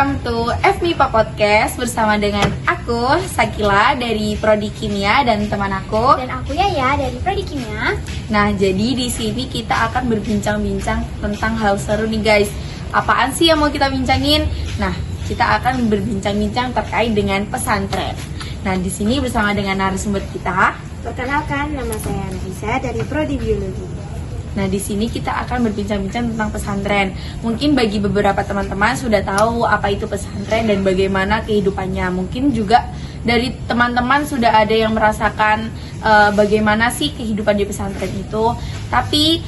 welcome to FMIPA Podcast bersama dengan aku, Sakila dari Prodi Kimia dan teman aku. Dan aku Yaya dari Prodi Kimia. Nah, jadi di sini kita akan berbincang-bincang tentang hal seru nih guys. Apaan sih yang mau kita bincangin? Nah, kita akan berbincang-bincang terkait dengan pesantren. Nah, di sini bersama dengan narasumber kita. Perkenalkan, nama saya Nafisa dari Prodi Biologi. Nah, di sini kita akan berbincang-bincang tentang pesantren. Mungkin bagi beberapa teman-teman sudah tahu apa itu pesantren dan bagaimana kehidupannya. Mungkin juga dari teman-teman sudah ada yang merasakan bagaimana sih kehidupan di pesantren itu. Tapi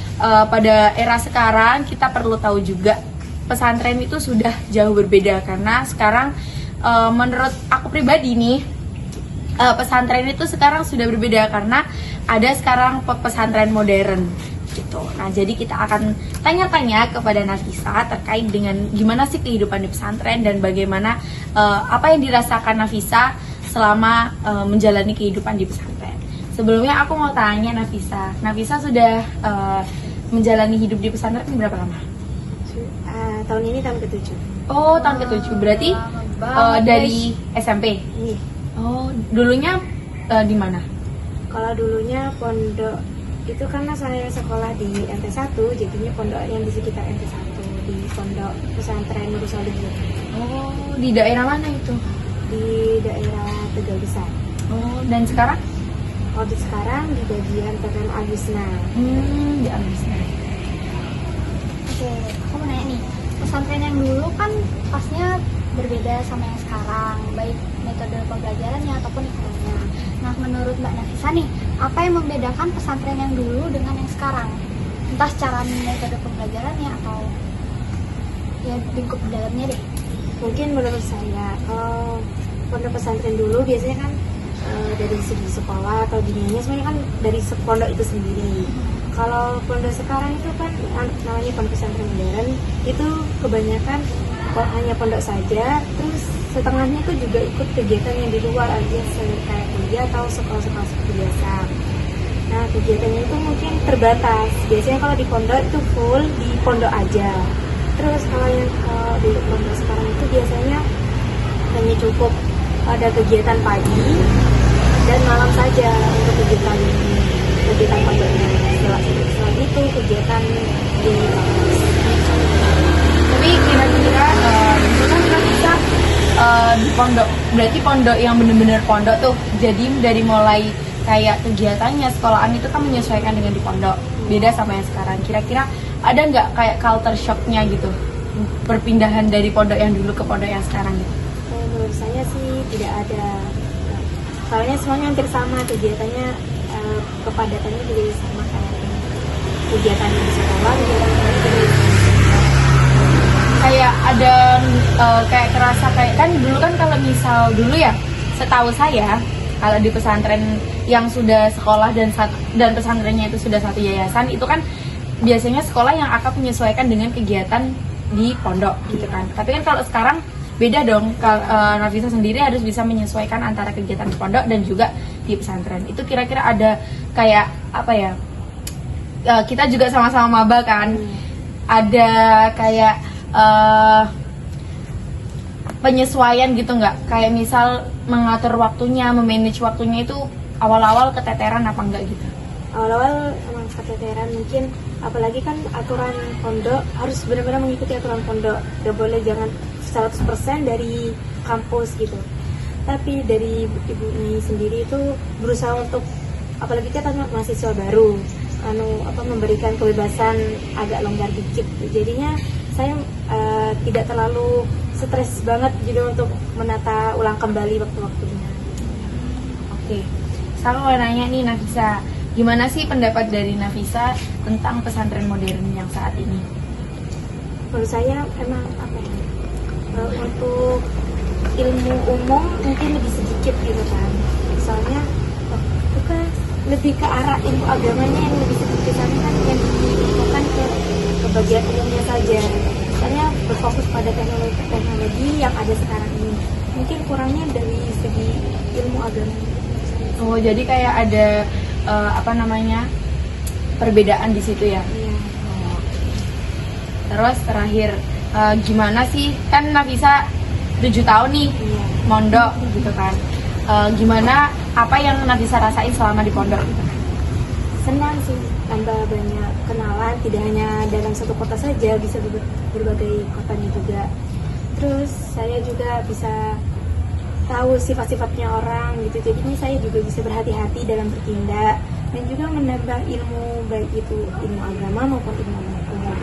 pada era sekarang kita perlu tahu juga pesantren itu sudah jauh berbeda karena sekarang menurut aku pribadi nih pesantren itu sekarang sudah berbeda karena ada sekarang pesantren modern gitu. Nah, jadi kita akan tanya-tanya kepada Nafisa terkait dengan gimana sih kehidupan di pesantren dan bagaimana apa yang dirasakan Nafisa selama menjalani kehidupan di pesantren. Sebelumnya aku mau tanya Nafisa sudah menjalani hidup di pesantren berapa lama? Tahun ini tahun ke-7. Oh, tahun ke-7 berarti dari SMP? Iya. Oh, dulunya di mana? Kalau dulunya pondok itu karena saya sekolah di MT1, jadinya pondok yang di sekitar MT1 di pondok pesantren Nurul Solihin. Oh, di daerah mana itu? Di daerah Tegal Besar. Oh, dan sekarang? Waktu sekarang di bagian PPM Agusna. Di Agusna. Oke, aku mau nanya nih, pesantren yang dulu kan pasnya berbeda sama yang sekarang, baik metode pembelajarannya ataupun iklimnya. Nah, menurut Mbak Nafisa nih, apa yang membedakan pesantren yang dulu dengan yang sekarang? Entah secara metode pembelajarannya atau ya lingkup dalamnya deh. Mungkin menurut saya, kalau pondok pesantren dulu biasanya kan dari segi sekolah atau dunianya semuanya kan dari pondok itu sendiri. Kalau pondok sekarang itu kan namanya pondok pesantren modern, itu kebanyakan hanya pondok saja, terus setengahnya itu juga ikut kegiatan yang di luar aja kayak kuliah atau sekolah-sekolah seperti biasa. Nah, kegiatannya itu mungkin terbatas. Biasanya kalau di pondok itu full di pondok aja. Terus kalau yang di pondok sekarang itu biasanya hanya cukup ada kegiatan pagi dan malam saja untuk kegiatan pondoknya. Setelah itu kegiatan di kampus. Tapi kira-kira itu kan kita bisa di pondok, berarti pondok yang benar-benar pondok tuh. Jadi dari mulai kayak kegiatannya, sekolahan itu kan menyesuaikan dengan di pondok. Beda sama yang sekarang. Kira-kira ada nggak kayak culture shocknya gitu? Perpindahan dari pondok yang dulu ke pondok yang sekarang gitu? Menurut saya sih tidak ada. Soalnya semuanya hampir sama kegiatannya, kepadatannya juga sama kayak kegiatannya di sekolah, kegiatannya di kayak ada kayak kerasa kayak kan dulu kan kalau misal dulu ya setahu saya kalau di pesantren yang sudah sekolah dan pesantrennya itu sudah satu yayasan itu kan biasanya sekolah yang akan menyesuaikan dengan kegiatan di pondok gitu kan. Tapi kan kalau sekarang beda dong. Nafisa sendiri harus bisa menyesuaikan antara kegiatan di pondok dan juga di pesantren. Itu kira-kira ada kayak apa ya? Kita juga sama-sama maba kan. Ada kayak penyesuaian gitu nggak? Kayak misal mengatur waktunya, memanage waktunya itu awal-awal keteteran apa enggak gitu? Awal-awal emang keteteran mungkin, apalagi kan aturan pondok harus benar-benar mengikuti aturan pondok. Gak boleh jangan 100% dari kampus gitu. Tapi dari Ibu ini sendiri itu berusaha untuk, apalagi kita mahasiswa baru, memberikan kebebasan agak longgar dikit. Jadinya saya tidak terlalu stres banget gitu untuk menata ulang kembali waktu-waktunya. Oke, saya mau nanya nih Nafisa, gimana sih pendapat dari Nafisa tentang pesantren modern yang saat ini? Menurut saya emang apa ya, untuk ilmu umum mungkin lebih sedikit gitu kan. Soalnya bukan lebih ke arah ilmu agamanya yang lebih sedikit, tapi kan yang diinfokan ke bagian umumnya saja. Soalnya berfokus pada teknologi yang ada sekarang ini. Mungkin kurangnya dari segi ilmu agama. Oh, jadi kayak ada perbedaan di situ ya? Iya. Oh. Terus terakhir, gimana sih kan Nafisa 7 tahun nih Iya. mondok gitu kan. Gimana apa yang Nafisa rasain selama di pondok gitu? Senang sih, tambah banyak kenalan, tidak hanya dalam satu kota saja, bisa berbagai kotanya juga. Terus saya juga bisa tahu sifat-sifatnya orang gitu, jadinya saya juga bisa berhati-hati dalam bertindak dan juga menambah ilmu, baik itu ilmu agama maupun ilmu umum.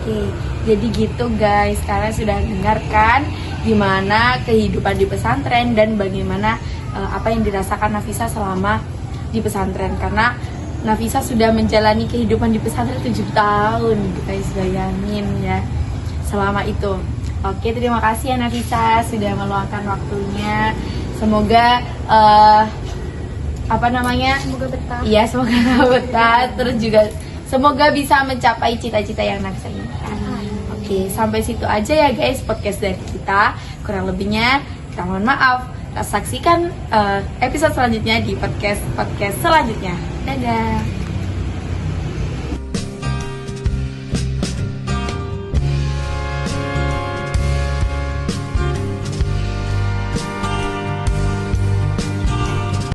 Oke, jadi gitu guys, kalian sudah dengarkan gimana kehidupan di pesantren dan bagaimana apa yang dirasakan Nafisa selama di pesantren, karena Nafisa sudah menjalani kehidupan di pesantren 7 tahun, guys, bayangin ya selama itu. Oke, terima kasih ya Nafisa sudah meluangkan waktunya. Semoga Semoga betah. iya, semoga betah, terus juga semoga bisa mencapai cita-cita yang Nafisa inginkan. Oke, sampai situ aja ya guys podcast dari kita. Kurang lebihnya kita mohon maaf. Kita saksikan episode selanjutnya di podcast selanjutnya. Dadah.